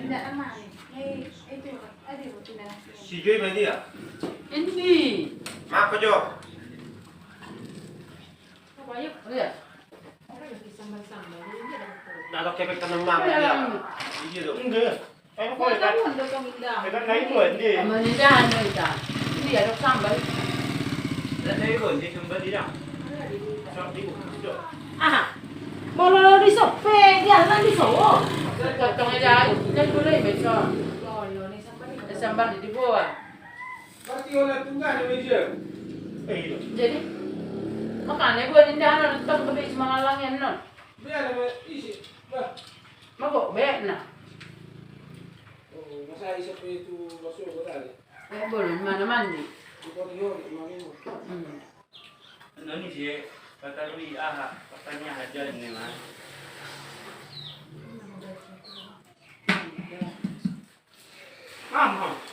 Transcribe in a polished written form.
Tidak aman. Itu ada tidak. Si Joy mana dia? Ini. Mak Jo. Apa yuk? Lihat. Dah tak kepek tanam mak dia. Iya tu. Enggak. Kamu kau ikan. Ikan kayu pun dia. Menindahan kita. Ini ada sambal. Dah saya pun dia kembali dah. Sok di buku. Ah. Bolo di sope, jalan di sowo. Potong aja. Jangan boleh besok. Sambal di bawah. Berarti orang tunggal di meja. Itu. Jadi makanya gue nindahan nonton ke semangat langit non. Biar nama isi. Bah. Mabok be nah. Oh, masa isi itu masuk ke tadi. Boleh mana mandi. Di koridor di mana? Nani sih kata lui katanya hajar ini mah. Ah.